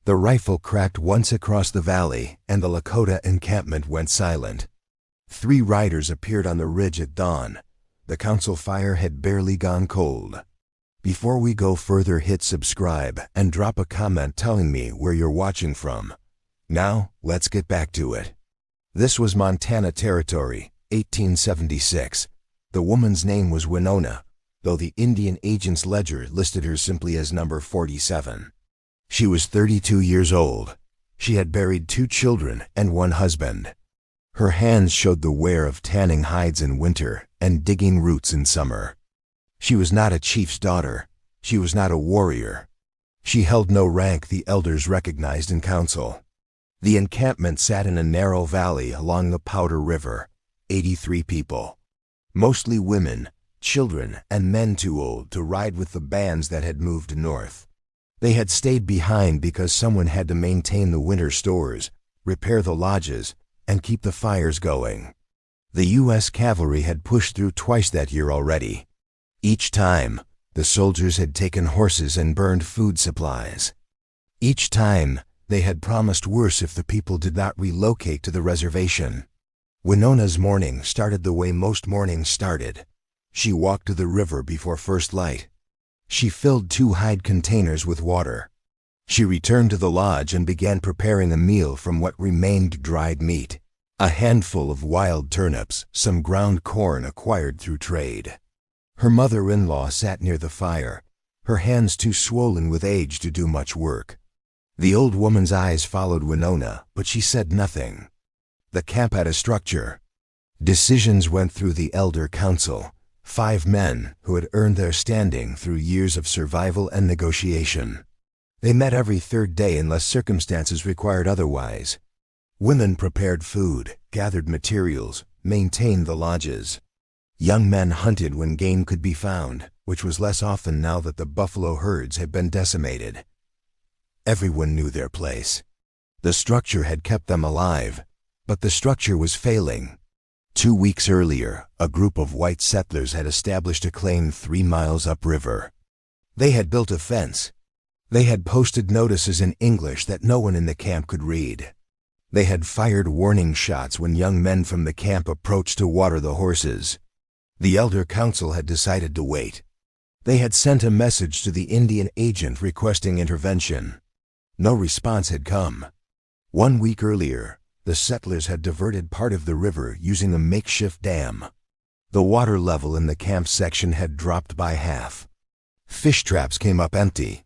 The rifle cracked once across the valley, and the Lakota encampment went silent. 3 riders appeared on the ridge at dawn. The council fire had barely gone cold. Before we go further, hit subscribe and drop a comment telling me where you're watching from. Now, let's get back to it. This was Montana Territory, 1876. The woman's name was Winona, though the Indian agent's ledger listed her simply as number 47. She was 32 years old. She had buried 2 children and 1 husband. Her hands showed the wear of tanning hides in winter and digging roots in summer. She was not a chief's daughter. She was not a warrior. She held no rank the elders recognized in council. The encampment sat in a narrow valley along the Powder River. 83 people. Mostly women, children, and men too old to ride with the bands that had moved north. They had stayed behind because someone had to maintain the winter stores, repair the lodges, and keep the fires going. The U.S. cavalry had pushed through twice that year already. Each time, the soldiers had taken horses and burned food supplies. Each time, they had promised worse if the people did not relocate to the reservation. Winona's morning started the way most mornings started. She walked to the river before first light. She filled 2 hide containers with water. She returned to the lodge and began preparing a meal from what remained dried meat, a handful of wild turnips, some ground corn acquired through trade. Her mother-in-law sat near the fire, her hands too swollen with age to do much work. The old woman's eyes followed Winona, but she said nothing. The camp had a structure. Decisions went through the elder council, 5 men who had earned their standing through years of survival and negotiation. They met every 3rd day unless circumstances required otherwise. Women prepared food, gathered materials, maintained the lodges. Young men hunted when game could be found, which was less often now that the buffalo herds had been decimated. Everyone knew their place. The structure had kept them alive, but the structure was failing. 2 weeks earlier, a group of white settlers had established a claim 3 miles upriver. They had built a fence. They had posted notices in English that no one in the camp could read. They had fired warning shots when young men from the camp approached to water the horses. The elder council had decided to wait. They had sent a message to the Indian agent requesting intervention. No response had come. 1 week earlier, the settlers had diverted part of the river using a makeshift dam. The water level in the camp section had dropped by half. Fish traps came up empty.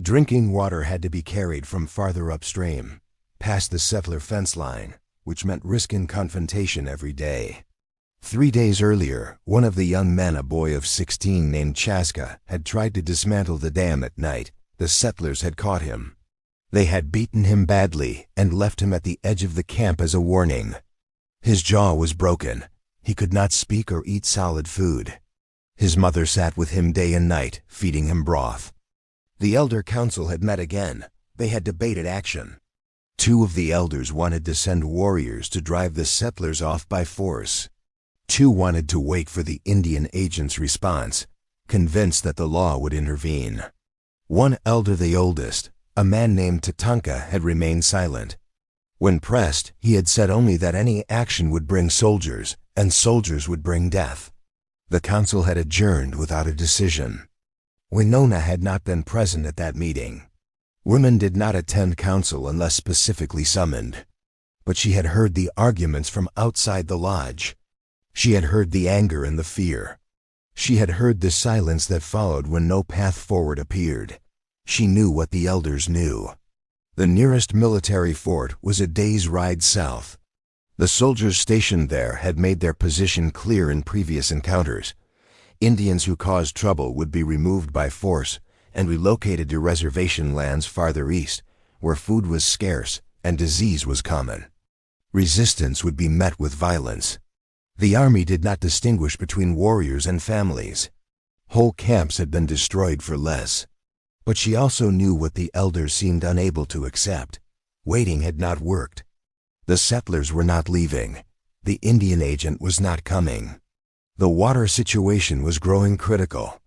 Drinking water had to be carried from farther upstream, past the settler fence line, which meant risking confrontation every day. 3 days earlier, one of the young men, a boy of 16 named Chaska, had tried to dismantle the dam at night. The settlers had caught him. They had beaten him badly and left him at the edge of the camp as a warning. His jaw was broken. He could not speak or eat solid food. His mother sat with him day and night, feeding him broth. The elder council had met again. They had debated action. 2 of the elders wanted to send warriors to drive the settlers off by force. 2 wanted to wait for the Indian agent's response, convinced that the law would intervene. 1 elder, the oldest, a man named Tatanka, had remained silent. When pressed, he had said only that any action would bring soldiers, and soldiers would bring death. The council had adjourned without a decision. Winona had not been present at that meeting. Women did not attend council unless specifically summoned. But she had heard the arguments from outside the lodge. She had heard the anger and the fear. She had heard the silence that followed when no path forward appeared. She knew what the elders knew. The nearest military fort was a day's ride south. The soldiers stationed there had made their position clear in previous encounters. Indians who caused trouble would be removed by force and relocated to reservation lands farther east, where food was scarce and disease was common. Resistance would be met with violence. The army did not distinguish between warriors and families. Whole camps had been destroyed for less. But she also knew what the elders seemed unable to accept. Waiting had not worked. The settlers were not leaving. The Indian agent was not coming. The water situation was growing critical.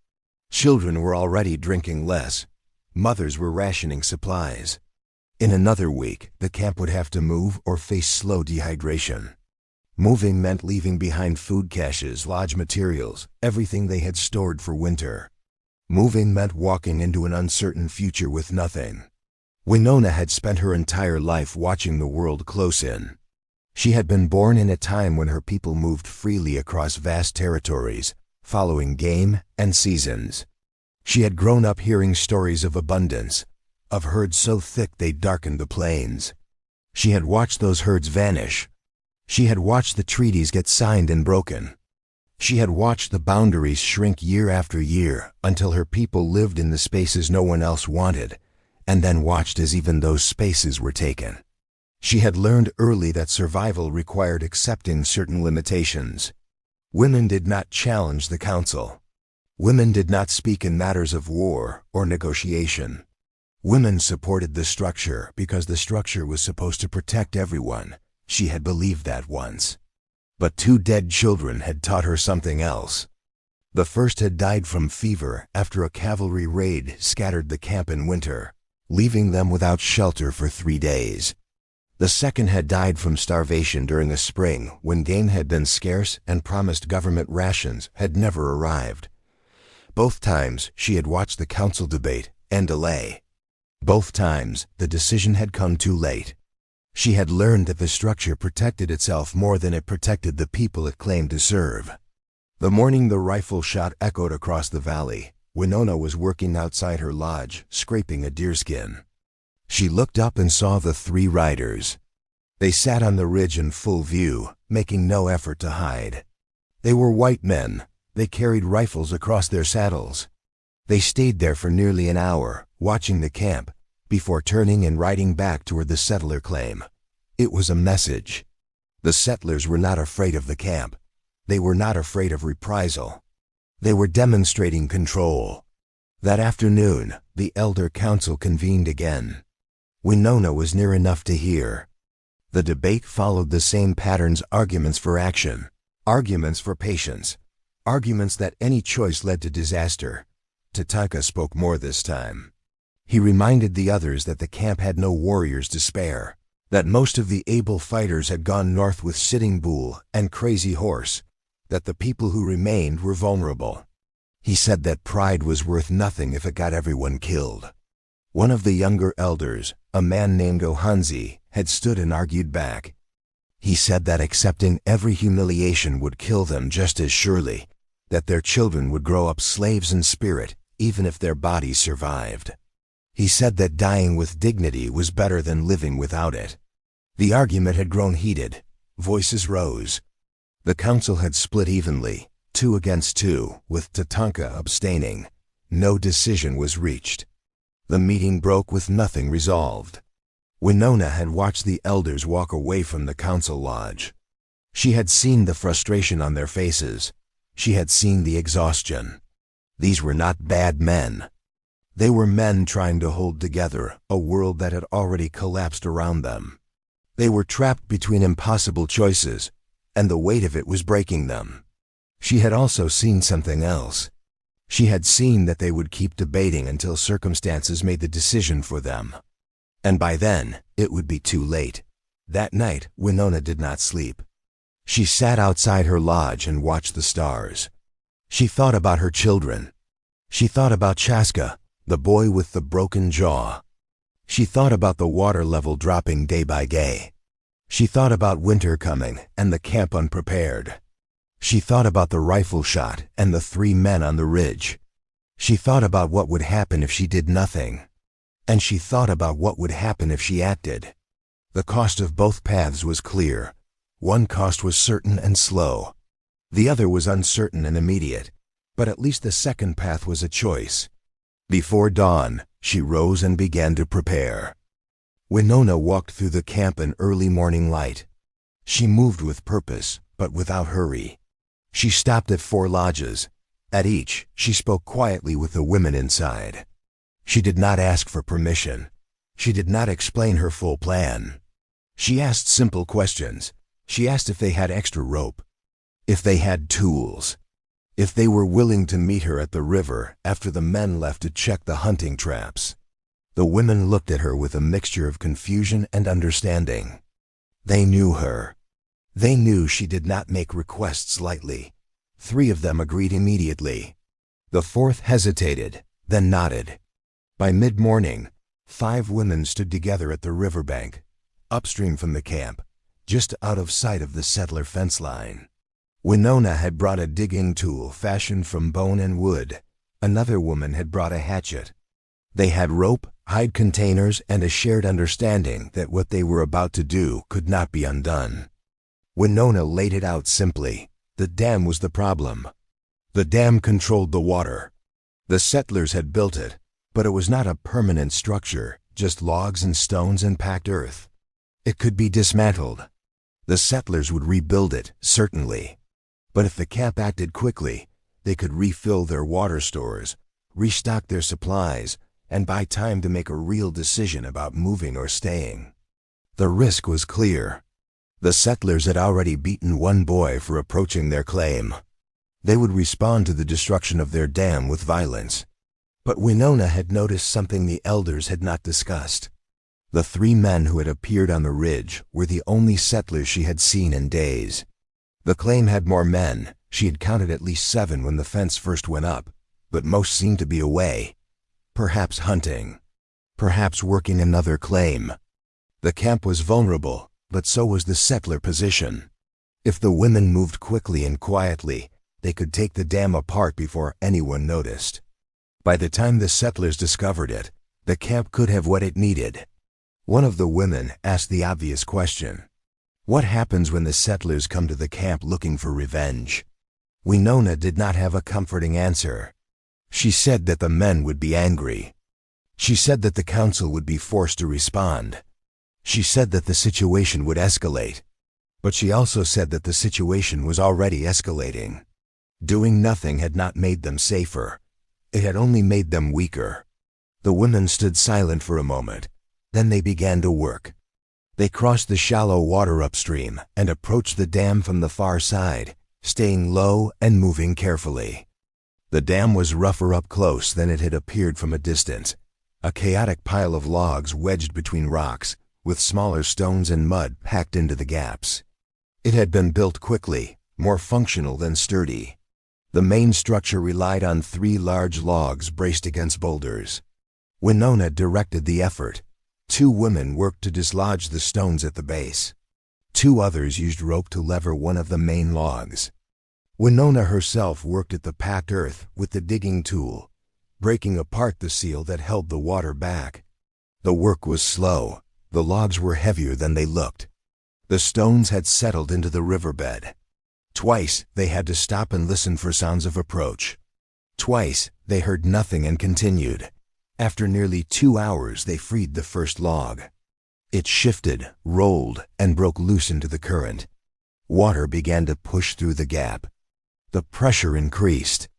Children were already drinking less. Mothers were rationing supplies. In another week, the camp would have to move or face slow dehydration. Moving meant leaving behind food caches, lodge materials, everything they had stored for winter. Moving meant walking into an uncertain future with nothing. Winona had spent her entire life watching the world close in. She had been born in a time when her people moved freely across vast territories, following game and seasons. She had grown up hearing stories of abundance, of herds so thick they darkened the plains. She had watched those herds vanish. She had watched the treaties get signed and broken. She had watched the boundaries shrink year after year until her people lived in the spaces no one else wanted, and then watched as even those spaces were taken. She had learned early that survival required accepting certain limitations. Women did not challenge the council. Women did not speak in matters of war or negotiation. Women supported the structure because the structure was supposed to protect everyone. She had believed that once. But 2 dead children had taught her something else. The first had died from fever after a cavalry raid scattered the camp in winter, leaving them without shelter for 3 days. The second had died from starvation during a spring when game had been scarce and promised government rations had never arrived. Both times she had watched the council debate and delay. Both times the decision had come too late. She had learned that the structure protected itself more than it protected the people it claimed to serve. The morning the rifle shot echoed across the valley, Winona was working outside her lodge, scraping a deerskin. She looked up and saw the 3 riders. They sat on the ridge in full view, making no effort to hide. They were white men. They carried rifles across their saddles. They stayed there for nearly an hour, watching the camp, before turning and riding back toward the settler claim. It was a message. The settlers were not afraid of the camp. They were not afraid of reprisal. They were demonstrating control. That afternoon, the elder council convened again. Winona was near enough to hear. The debate followed the same patterns: arguments for action, arguments for patience, arguments that any choice led to disaster. Tatanka spoke more this time. He reminded the others that the camp had no warriors to spare, that most of the able fighters had gone north with Sitting Bull and Crazy Horse, that the people who remained were vulnerable. He said that pride was worth nothing if it got everyone killed. One of the younger elders, a man named Ohanzi, had stood and argued back. He said that accepting every humiliation would kill them just as surely, that their children would grow up slaves in spirit, even if their bodies survived. He said that dying with dignity was better than living without it. The argument had grown heated. Voices rose. The council had split evenly, 2 against 2, with Tatanka abstaining. No decision was reached. The meeting broke with nothing resolved. Winona had watched the elders walk away from the council lodge. She had seen the frustration on their faces. She had seen the exhaustion. These were not bad men. They were men trying to hold together a world that had already collapsed around them. They were trapped between impossible choices, and the weight of it was breaking them. She had also seen something else. She had seen that they would keep debating until circumstances made the decision for them. And by then, it would be too late. That night, Winona did not sleep. She sat outside her lodge and watched the stars. She thought about her children. She thought about Chaska, the boy with the broken jaw. She thought about the water level dropping day by day. She thought about winter coming and the camp unprepared. She thought about the rifle shot and the 3 men on the ridge. She thought about what would happen if she did nothing. And she thought about what would happen if she acted. The cost of both paths was clear. One cost was certain and slow. The other was uncertain and immediate, but at least the second path was a choice. Before dawn, she rose and began to prepare. Winona walked through the camp in early morning light. She moved with purpose, but without hurry. She stopped at 4 lodges. At each, she spoke quietly with the women inside. She did not ask for permission. She did not explain her full plan. She asked simple questions. She asked if they had extra rope, if they had tools, if they were willing to meet her at the river after the men left to check the hunting traps. The women looked at her with a mixture of confusion and understanding. They knew her. They knew she did not make requests lightly. 3 of them agreed immediately. The 4th hesitated, then nodded. By mid-morning, 5 women stood together at the riverbank, upstream from the camp, just out of sight of the settler fence line. Winona had brought a digging tool fashioned from bone and wood. Another woman had brought a hatchet. They had rope, hide containers, and a shared understanding that what they were about to do could not be undone. Winona laid it out simply. The dam was the problem. The dam controlled the water. The settlers had built it, but it was not a permanent structure, just logs and stones and packed earth. It could be dismantled. The settlers would rebuild it, certainly. But if the camp acted quickly, they could refill their water stores, restock their supplies, and buy time to make a real decision about moving or staying. The risk was clear. The settlers had already beaten 1 boy for approaching their claim. They would respond to the destruction of their dam with violence. But Winona had noticed something the elders had not discussed. The 3 men who had appeared on the ridge were the only settlers she had seen in days. The claim had more men. She had counted at least 7 when the fence first went up, but most seemed to be away. Perhaps hunting. Perhaps working another claim. The camp was vulnerable, but so was the settler position. If the women moved quickly and quietly, they could take the dam apart before anyone noticed. By the time the settlers discovered it, the camp could have what it needed. One of the women asked the obvious question. What happens when the settlers come to the camp looking for revenge? Winona did not have a comforting answer. She said that the men would be angry. She said that the council would be forced to respond. She said that the situation would escalate. But she also said that the situation was already escalating. Doing nothing had not made them safer. It had only made them weaker. The women stood silent for a moment. Then they began to work. They crossed the shallow water upstream and approached the dam from the far side, staying low and moving carefully. The dam was rougher up close than it had appeared from a distance, a chaotic pile of logs wedged between rocks, with smaller stones and mud packed into the gaps. It had been built quickly, more functional than sturdy. The main structure relied on 3 large logs braced against boulders. Winona directed the effort. 2 women worked to dislodge the stones at the base. 2 others used rope to lever one of the main logs. Winona herself worked at the packed earth with the digging tool, breaking apart the seal that held the water back. The work was slow. The logs were heavier than they looked. The stones had settled into the riverbed. Twice they had to stop and listen for sounds of approach. Twice they heard nothing and continued. After nearly 2 hours they freed the first log. It shifted, rolled, and broke loose into the current. Water began to push through the gap. The pressure increased.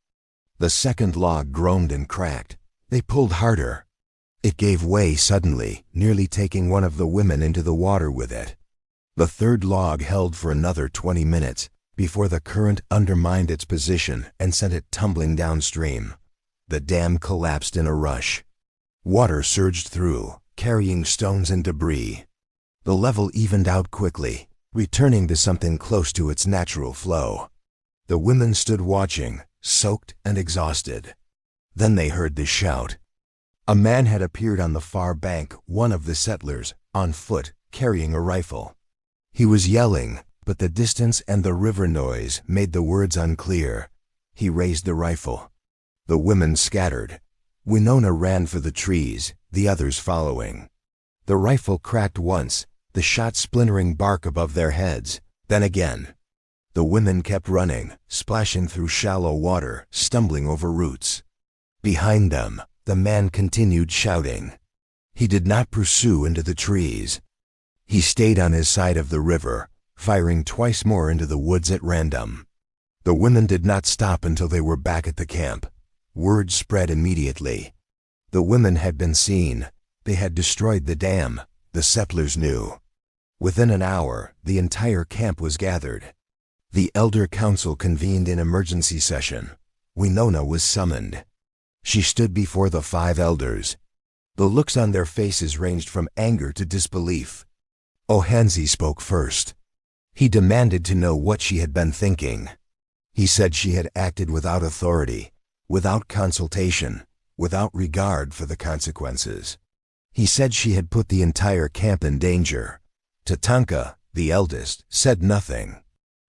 The second log groaned and cracked. They pulled harder. It gave way suddenly, nearly taking one of the women into the water with it. The third log held for another 20 minutes before the current undermined its position and sent it tumbling downstream. The dam collapsed in a rush. Water surged through, carrying stones and debris. The level evened out quickly, returning to something close to its natural flow. The women stood watching, soaked and exhausted. Then they heard the shout. A man had appeared on the far bank, one of the settlers, on foot, carrying a rifle. He was yelling, but the distance and the river noise made the words unclear. He raised the rifle. The women scattered. Winona ran for the trees, the others following. The rifle cracked once, the shot splintering bark above their heads, then again. The women kept running, splashing through shallow water, stumbling over roots. Behind them, the man continued shouting. He did not pursue into the trees. He stayed on his side of the river, firing twice more into the woods at random. The women did not stop until they were back at the camp. Word spread immediately. The women had been seen. They had destroyed the dam, the settlers knew. Within an hour, the entire camp was gathered. The elder council convened in emergency session. Winona was summoned. She stood before the 5 elders. The looks on their faces ranged from anger to disbelief. Ohenzi spoke first. He demanded to know what she had been thinking. He said she had acted without authority, without consultation, without regard for the consequences. He said she had put the entire camp in danger. Tatanka, the eldest, said nothing.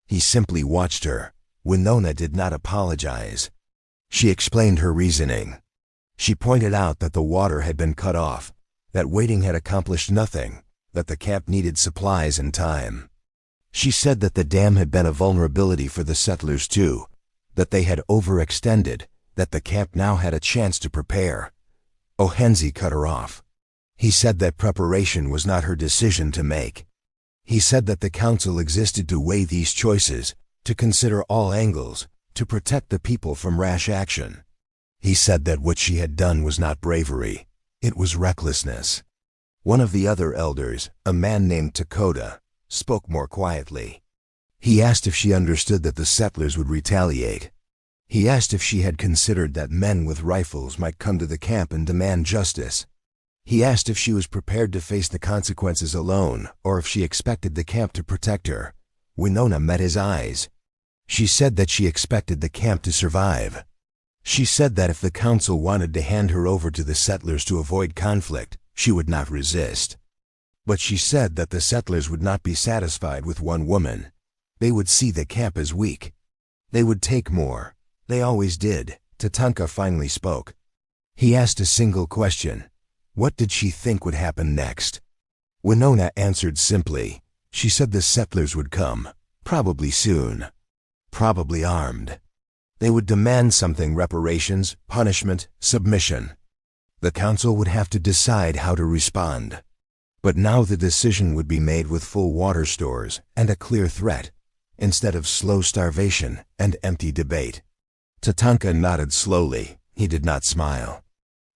He simply watched her. Winona did not apologize. She explained her reasoning. She pointed out that the water had been cut off, that waiting had accomplished nothing, that the camp needed supplies and time. She said that the dam had been a vulnerability for the settlers too, that they had overextended, that the camp now had a chance to prepare. Ohenzi cut her off. He said that preparation was not her decision to make. He said that the council existed to weigh these choices, to consider all angles, to protect the people from rash action. He said that what she had done was not bravery, it was recklessness. One of the other elders, a man named Takota, spoke more quietly. He asked if she understood that the settlers would retaliate. He asked if she had considered that men with rifles might come to the camp and demand justice. He asked if she was prepared to face the consequences alone, or if she expected the camp to protect her. Winona met his eyes. She said that she expected the camp to survive. She said that if the council wanted to hand her over to the settlers to avoid conflict, she would not resist. But she said that the settlers would not be satisfied with one woman. They would see the camp as weak. They would take more. They always did. Tatanka finally spoke. He asked a single question. What did she think would happen next? Winona answered simply. She said the settlers would come, probably soon, probably armed. They would demand something: reparations, punishment, submission. The council would have to decide how to respond. But now the decision would be made with full water stores and a clear threat, instead of slow starvation and empty debate. Tatanka nodded slowly. He did not smile.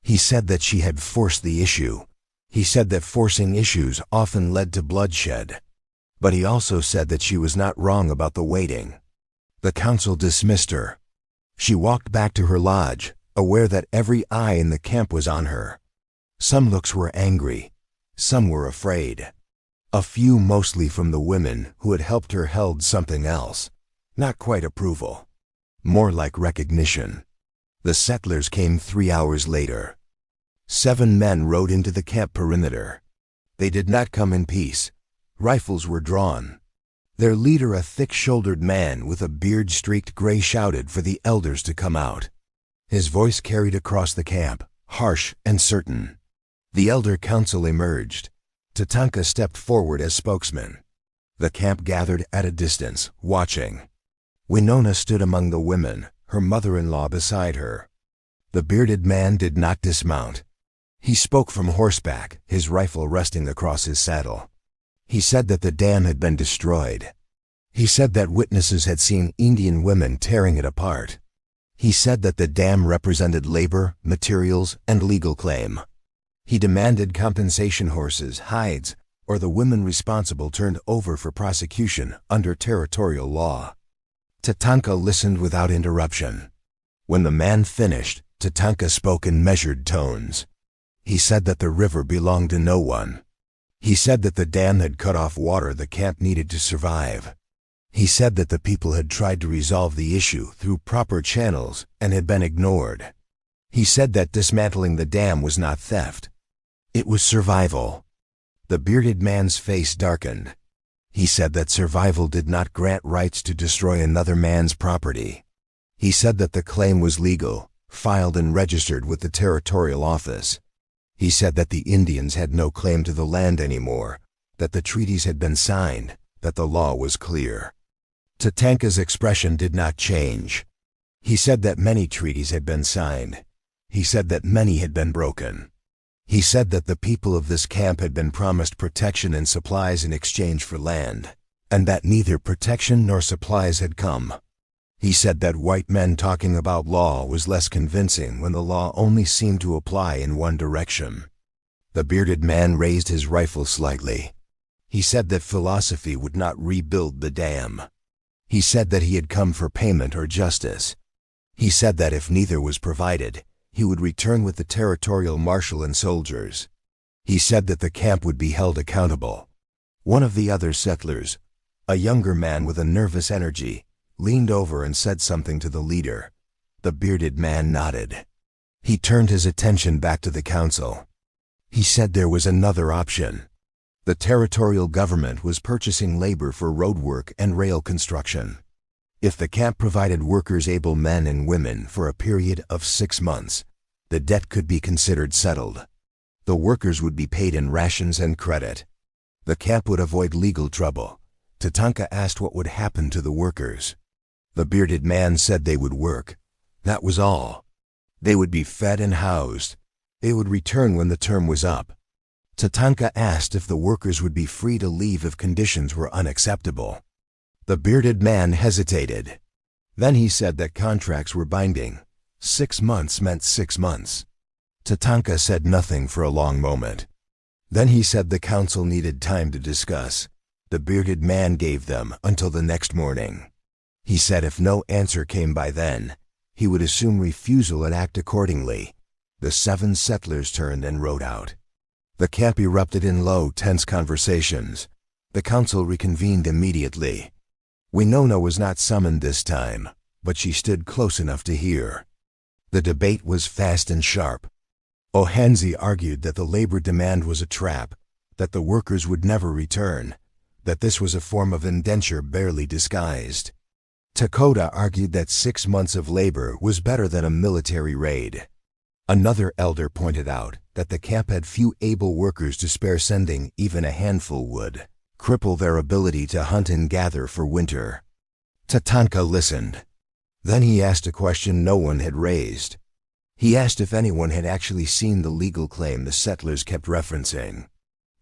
He said that she had forced the issue. He said that forcing issues often led to bloodshed. But he also said that she was not wrong about the waiting. The council dismissed her. She walked back to her lodge, aware that every eye in the camp was on her. Some looks were angry. Some were afraid. A few, mostly from the women who had helped her, held something else. Not quite approval. More like recognition. The settlers came 3 hours later. 7 men rode into the camp perimeter. They did not come in peace. Rifles were drawn. Their leader, a thick-shouldered man with a beard-streaked gray, shouted for the elders to come out. His voice carried across the camp, harsh and certain. The elder council emerged. Tatanka stepped forward as spokesman. The camp gathered at a distance, watching. Winona stood among the women, her mother-in-law beside her. The bearded man did not dismount. He spoke from horseback, his rifle resting across his saddle. He said that the dam had been destroyed. He said that witnesses had seen Indian women tearing it apart. He said that the dam represented labor, materials, and legal claim. He demanded compensation: horses, hides, or the women responsible turned over for prosecution under territorial law. Tatanka listened without interruption. When the man finished, Tatanka spoke in measured tones. He said that the river belonged to no one. He said that the dam had cut off water the camp needed to survive. He said that the people had tried to resolve the issue through proper channels and had been ignored. He said that dismantling the dam was not theft. It was survival. The bearded man's face darkened. He said that survival did not grant rights to destroy another man's property. He said that the claim was legal, filed and registered with the territorial office. He said that the Indians had no claim to the land anymore, that the treaties had been signed, that the law was clear. Tatanka's expression did not change. He said that many treaties had been signed. He said that many had been broken. He said that the people of this camp had been promised protection and supplies in exchange for land, and that neither protection nor supplies had come. He said that white men talking about law was less convincing when the law only seemed to apply in one direction. The bearded man raised his rifle slightly. He said that philosophy would not rebuild the dam. He said that he had come for payment or justice. He said that if neither was provided, he would return with the territorial marshal and soldiers. He said that the camp would be held accountable. One of the other settlers, a younger man with a nervous energy, leaned over and said something to the leader. The bearded man nodded. He turned his attention back to the council. He said there was another option. The territorial government was purchasing labor for roadwork and rail construction. If the camp provided workers, able men and women, for a period of 6 months, the debt could be considered settled. The workers would be paid in rations and credit. The camp would avoid legal trouble. Tatanka asked what would happen to the workers. The bearded man said they would work. That was all. They would be fed and housed. They would return when the term was up. Tatanka asked if the workers would be free to leave if conditions were unacceptable. The bearded man hesitated. Then he said that contracts were binding. 6 months meant 6 months. Tatanka said nothing for a long moment. Then he said the council needed time to discuss. The bearded man gave them until the next morning. He said if no answer came by then, he would assume refusal and act accordingly. The 7 settlers turned and rode out. The camp erupted in low, tense conversations. The council reconvened immediately. Winona was not summoned this time, but she stood close enough to hear. The debate was fast and sharp. Ohenzi argued that the labor demand was a trap, that the workers would never return, that this was a form of indenture barely disguised. Takota argued that 6 months of labor was better than a military raid. Another elder pointed out that the camp had few able workers to spare. Sending even a handful would cripple their ability to hunt and gather for winter. Tatanka listened. Then he asked a question no one had raised. He asked if anyone had actually seen the legal claim the settlers kept referencing.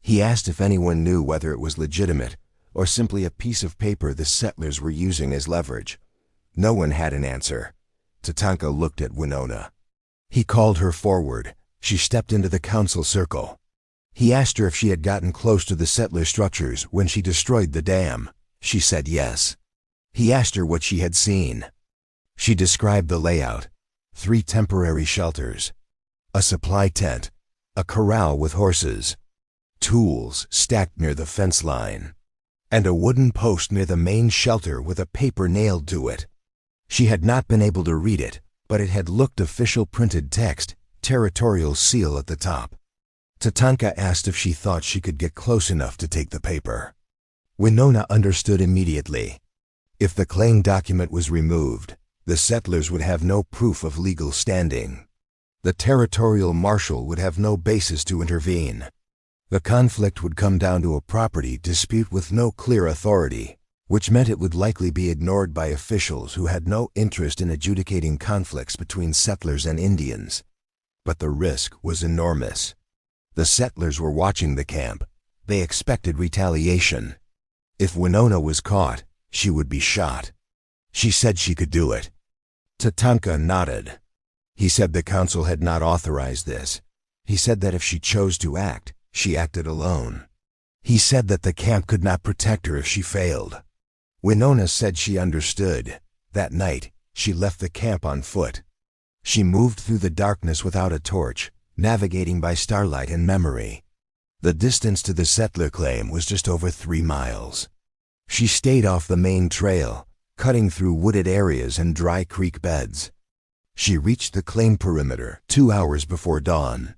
He asked if anyone knew whether it was legitimate or simply a piece of paper the settlers were using as leverage. No one had an answer. Tatanka looked at Winona. He called her forward. She stepped into the council circle. He asked her if she had gotten close to the settler structures when she destroyed the dam. She said yes. He asked her what she had seen. She described the layout. 3 temporary shelters, a supply tent, a corral with horses, tools stacked near the fence line, and a wooden post near the main shelter with a paper nailed to it. She had not been able to read it, but it had looked official printed text, territorial seal at the top. Tatanka asked if she thought she could get close enough to take the paper. Winona understood immediately. If the claim document was removed, the settlers would have no proof of legal standing. The territorial marshal would have no basis to intervene. The conflict would come down to a property dispute with no clear authority, which meant it would likely be ignored by officials who had no interest in adjudicating conflicts between settlers and Indians. But the risk was enormous. The settlers were watching the camp. They expected retaliation. If Winona was caught, she would be shot. She said she could do it. Tatanka nodded. He said the council had not authorized this. He said that if she chose to act, she acted alone. He said that the camp could not protect her if she failed. Winona said she understood. That night, she left the camp on foot. She moved through the darkness without a torch, navigating by starlight and memory. The distance to the settler claim was just over 3 miles. She stayed off the main trail, cutting through wooded areas and dry creek beds. She reached the claim perimeter 2 hours before dawn.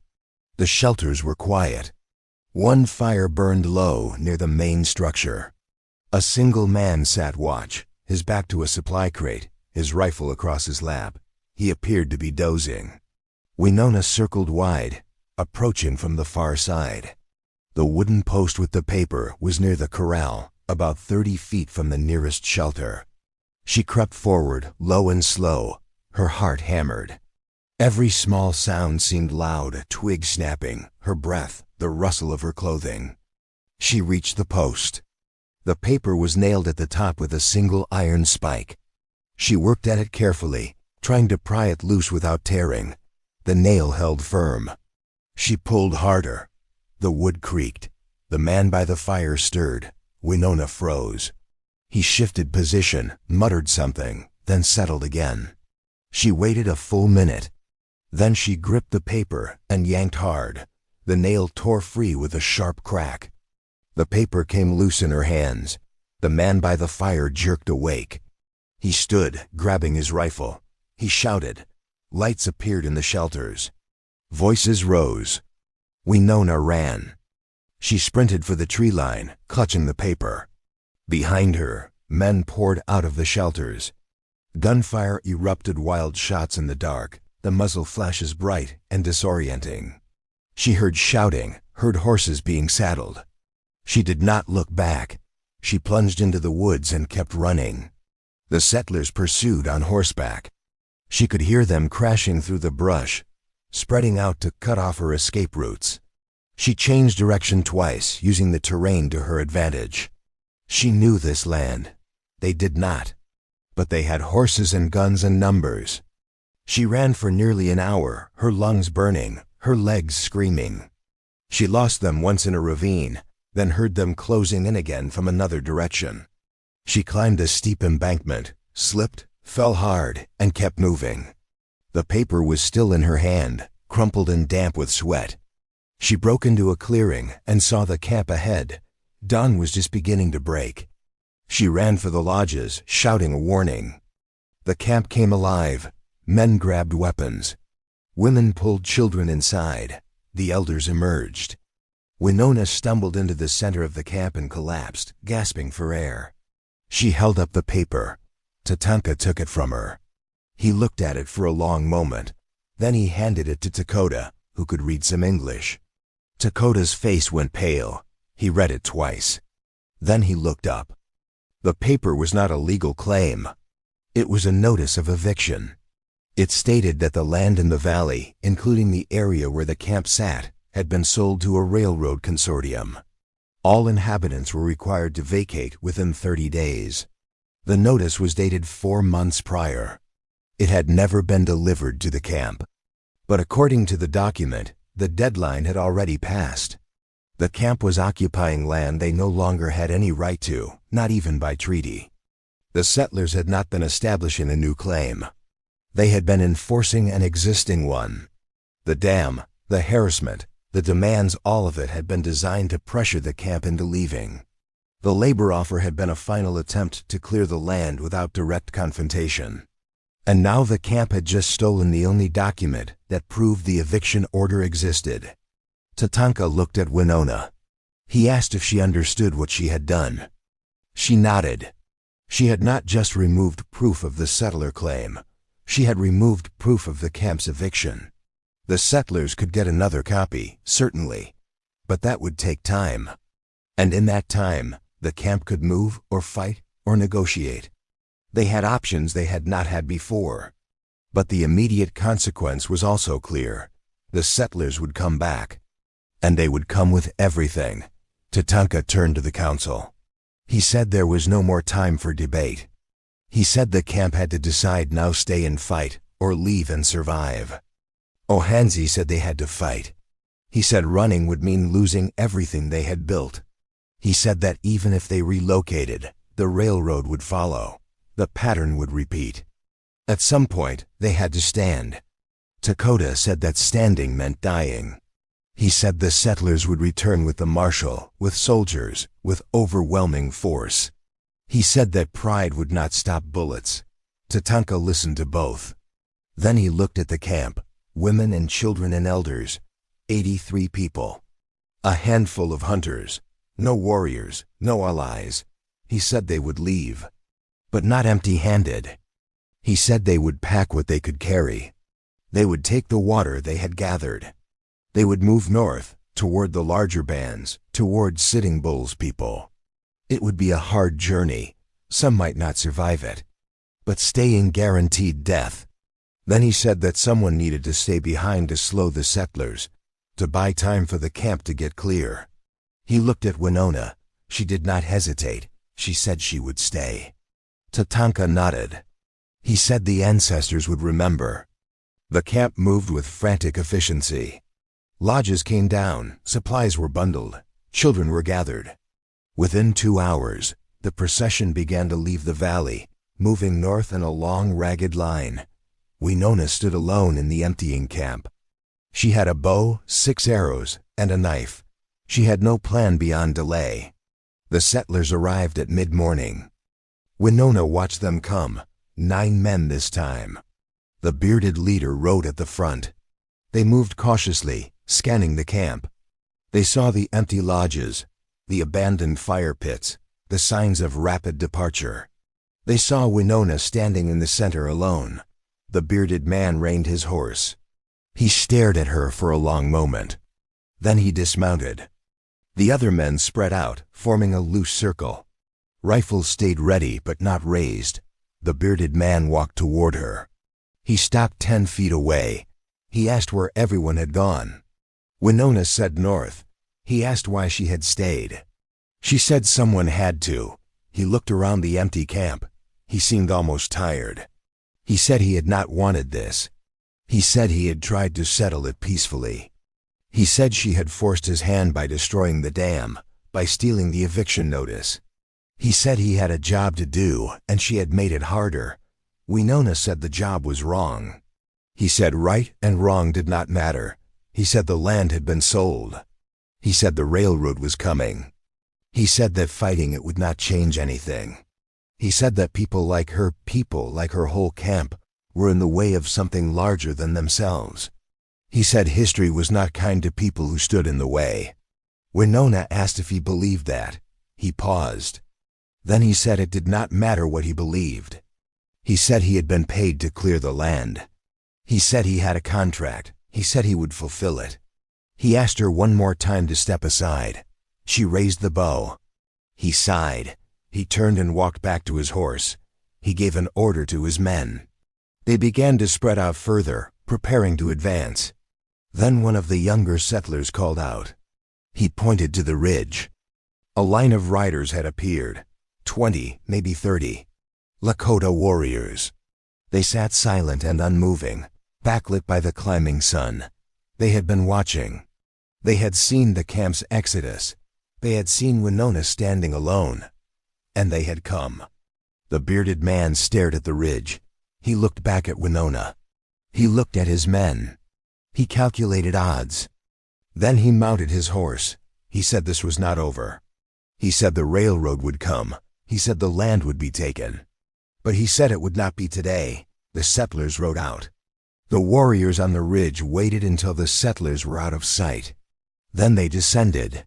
The shelters were quiet. One fire burned low near the main structure. A single man sat watch, his back to a supply crate, his rifle across his lap. He appeared to be dozing. Winona circled wide, approaching from the far side. The wooden post with the paper was near the corral, about 30 feet from the nearest shelter. She crept forward, low and slow, her heart hammered. Every small sound seemed loud, a twig snapping, her breath, the rustle of her clothing. She reached the post. The paper was nailed at the top with a single iron spike. She worked at it carefully, trying to pry it loose without tearing. The nail held firm. She pulled harder. The wood creaked. The man by the fire stirred. Winona froze. He shifted position, muttered something, then settled again. She waited a full minute. Then she gripped the paper and yanked hard. The nail tore free with a sharp crack. The paper came loose in her hands. The man by the fire jerked awake. He stood, grabbing his rifle. He shouted. Lights appeared in the shelters. Voices rose. Winona ran. She sprinted for the tree line, clutching the paper. Behind her, men poured out of the shelters. Gunfire erupted, wild shots in the dark, the muzzle flashes bright and disorienting. She heard shouting, heard horses being saddled. She did not look back. She plunged into the woods and kept running. The settlers pursued on horseback. She could hear them crashing through the brush, spreading out to cut off her escape routes. She changed direction twice, using the terrain to her advantage. She knew this land. They did not. But they had horses and guns in numbers. She ran for nearly an hour, her lungs burning, her legs screaming. She lost them once in a ravine, then heard them closing in again from another direction. She climbed a steep embankment, slipped, fell hard, and kept moving. The paper was still in her hand, crumpled and damp with sweat. She broke into a clearing and saw the camp ahead. Dawn was just beginning to break. She ran for the lodges, shouting a warning. The camp came alive. Men grabbed weapons. Women pulled children inside. The elders emerged. Winona stumbled into the center of the camp and collapsed, gasping for air. She held up the paper. Tatanka took it from her. He looked at it for a long moment. Then he handed it to Dakota, who could read some English. Dakota's face went pale. He read it twice. Then he looked up. The paper was not a legal claim. It was a notice of eviction. It stated that the land in the valley, including the area where the camp sat, had been sold to a railroad consortium. All inhabitants were required to vacate within 30 days. The notice was dated 4 months prior. It had never been delivered to the camp. But according to the document, the deadline had already passed. The camp was occupying land they no longer had any right to, not even by treaty. The settlers had not been establishing a new claim. They had been enforcing an existing one. The dam, the harassment, the demands, all of it had been designed to pressure the camp into leaving. The labor offer had been a final attempt to clear the land without direct confrontation. And now the camp had just stolen the only document that proved the eviction order existed. Tatanka looked at Winona. He asked if she understood what she had done. She nodded. She had not just removed proof of the settler claim. She had removed proof of the camp's eviction. The settlers could get another copy, certainly, but that would take time. And in that time, the camp could move or fight or negotiate. They had options they had not had before. But the immediate consequence was also clear. The settlers would come back. And they would come with everything. Tatanka turned to the council. He said there was no more time for debate. He said the camp had to decide now: stay and fight, or leave and survive. Ohanzi said they had to fight. He said running would mean losing everything they had built. He said that even if they relocated, the railroad would follow. The pattern would repeat. At some point, they had to stand. Dakota said that standing meant dying. He said the settlers would return with the marshal, with soldiers, with overwhelming force. He said that pride would not stop bullets. Tatanka listened to both. Then he looked at the camp, women and children and elders, 83 people. A handful of hunters, no warriors, no allies. He said they would leave. But not empty-handed. He said they would pack what they could carry. They would take the water they had gathered. They would move north, toward the larger bands, toward Sitting Bull's people. It would be a hard journey. Some might not survive it. But staying guaranteed death. Then he said that someone needed to stay behind to slow the settlers, to buy time for the camp to get clear. He looked at Winona. She did not hesitate. She said she would stay. Tatanka nodded. He said the ancestors would remember. The camp moved with frantic efficiency. Lodges came down, supplies were bundled, children were gathered. Within 2 hours, the procession began to leave the valley, moving north in a long, ragged line. Winona stood alone in the emptying camp. She had a bow, 6 arrows, and a knife. She had no plan beyond delay. The settlers arrived at mid-morning. Winona watched them come, 9 men this time. The bearded leader rode at the front. They moved cautiously, scanning the camp. They saw the empty lodges, the abandoned fire pits, the signs of rapid departure. They saw Winona standing in the center alone. The bearded man reined his horse. He stared at her for a long moment. Then he dismounted. The other men spread out, forming a loose circle. Rifles stayed ready but not raised. The bearded man walked toward her. He stopped 10 feet away. He asked where everyone had gone. Winona said north. He asked why she had stayed. She said someone had to. He looked around the empty camp. He seemed almost tired. He said he had not wanted this. He said he had tried to settle it peacefully. He said she had forced his hand by destroying the dam, by stealing the eviction notice. He said he had a job to do, and she had made it harder. Winona said the job was wrong. He said right and wrong did not matter. He said the land had been sold. He said the railroad was coming. He said that fighting it would not change anything. He said that people like her whole camp, were in the way of something larger than themselves. He said history was not kind to people who stood in the way. Winona asked if he believed that. He paused. Then he said it did not matter what he believed. He said he had been paid to clear the land. He said he had a contract. He said he would fulfill it. He asked her one more time to step aside. She raised the bow. He sighed. He turned and walked back to his horse. He gave an order to his men. They began to spread out further, preparing to advance. Then one of the younger settlers called out. He pointed to the ridge. A line of riders had appeared. 20, maybe 30. Lakota warriors. They sat silent and unmoving, backlit by the climbing sun. They had been watching. They had seen the camp's exodus. They had seen Winona standing alone. And they had come. The bearded man stared at the ridge. He looked back at Winona. He looked at his men. He calculated odds. Then he mounted his horse. He said this was not over. He said the railroad would come. He said the land would be taken. But he said it would not be today. The settlers rode out. The warriors on the ridge waited until the settlers were out of sight. Then they descended.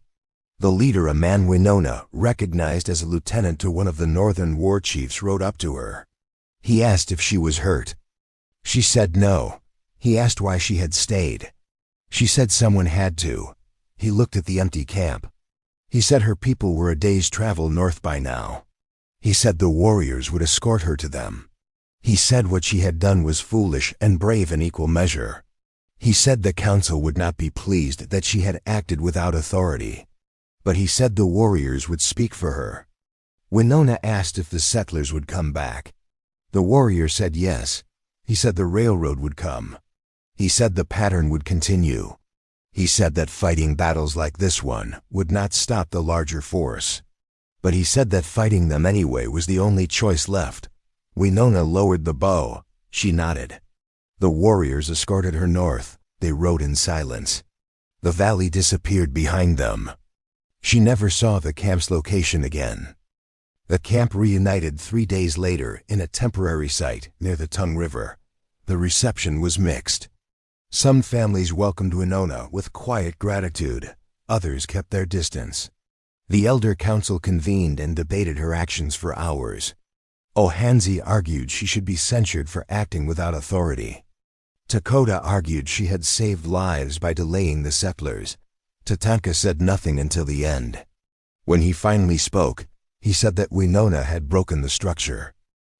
The leader, a man Winona recognized as a lieutenant to one of the northern war chiefs, rode up to her. He asked if she was hurt. She said no. He asked why she had stayed. She said someone had to. He looked at the empty camp. He said her people were a day's travel north by now. He said the warriors would escort her to them. He said what she had done was foolish and brave in equal measure. He said the council would not be pleased that she had acted without authority. But he said the warriors would speak for her. Winona asked if the settlers would come back. The warrior said yes. He said the railroad would come. He said the pattern would continue. He said that fighting battles like this one would not stop the larger force. But he said that fighting them anyway was the only choice left. Winona lowered the bow. She nodded. The warriors escorted her north. They rode in silence. The valley disappeared behind them. She never saw the camp's location again. The camp reunited 3 days later in a temporary site near the Tongue River. The reception was mixed. Some families welcomed Winona with quiet gratitude. Others kept their distance. The elder council convened and debated her actions for hours. Ohanzi argued she should be censured for acting without authority. Takota argued she had saved lives by delaying the settlers. Tatanka said nothing until the end. When he finally spoke, he said that Winona had broken the structure.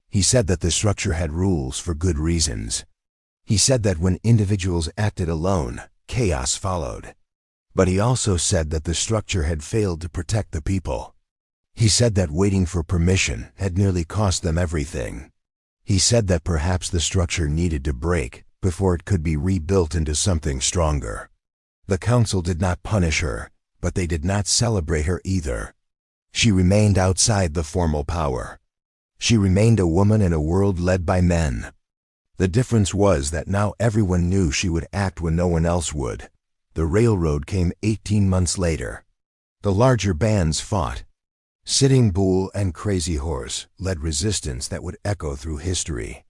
He said that the structure had rules for good reasons. He said that when individuals acted alone, chaos followed. But he also said that the structure had failed to protect the people. He said that waiting for permission had nearly cost them everything. He said that perhaps the structure needed to break before it could be rebuilt into something stronger. The council did not punish her, but they did not celebrate her either. She remained outside the formal power. She remained a woman in a world led by men. The difference was that now everyone knew she would act when no one else would. The railroad came 18 months later. The larger bands fought. Sitting Bull and Crazy Horse led resistance that would echo through history.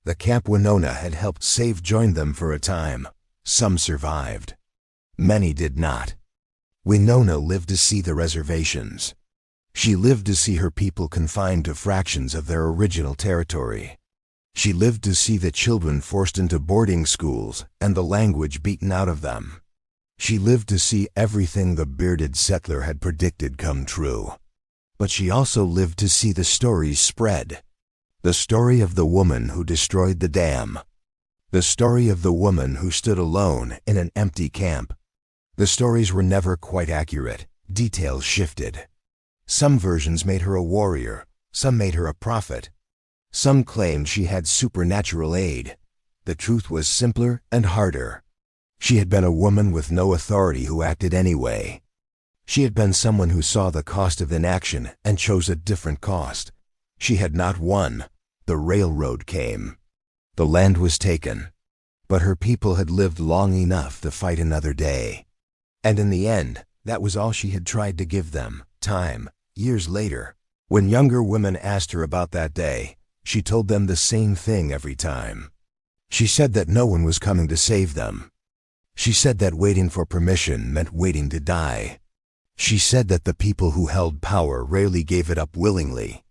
The Camp Winona had helped save joined them for a time. Some survived. Many did not. Winona lived to see the reservations. She lived to see her people confined to fractions of their original territory. She lived to see the children forced into boarding schools and the language beaten out of them. She lived to see everything the bearded settler had predicted come true. But she also lived to see the stories spread. The story of the woman who destroyed the dam. The story of the woman who stood alone in an empty camp. The stories were never quite accurate. Details shifted. Some versions made her a warrior. Some made her a prophet. Some claimed she had supernatural aid. The truth was simpler and harder. She had been a woman with no authority who acted anyway. She had been someone who saw the cost of inaction and chose a different cost. She had not won. The railroad came. The land was taken. But her people had lived long enough to fight another day. And in the end, that was all she had tried to give them. Time. Years later, when younger women asked her about that day, she told them the same thing every time. She said that no one was coming to save them. She said that waiting for permission meant waiting to die. She said that the people who held power rarely gave it up willingly.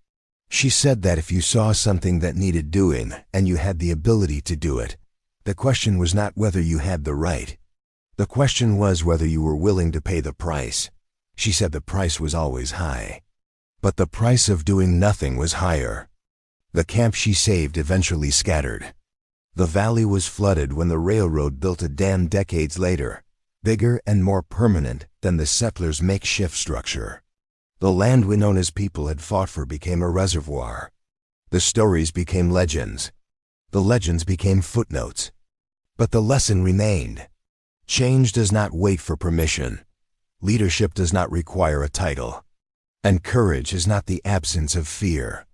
She said that if you saw something that needed doing and you had the ability to do it, the question was not whether you had the right. The question was whether you were willing to pay the price. She said the price was always high. But the price of doing nothing was higher. The camp she saved eventually scattered. The valley was flooded when the railroad built a dam decades later, bigger and more permanent than the settlers' makeshift structure. The land Winona's people had fought for became a reservoir. The stories became legends. The legends became footnotes. But the lesson remained. Change does not wait for permission. Leadership does not require a title. And courage is not the absence of fear.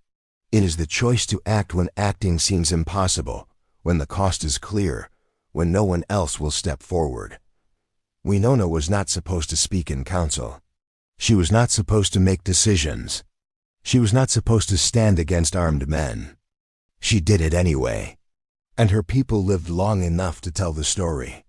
It is the choice to act when acting seems impossible, when the cost is clear, when no one else will step forward. Winona was not supposed to speak in council. She was not supposed to make decisions. She was not supposed to stand against armed men. She did it anyway. And her people lived long enough to tell the story.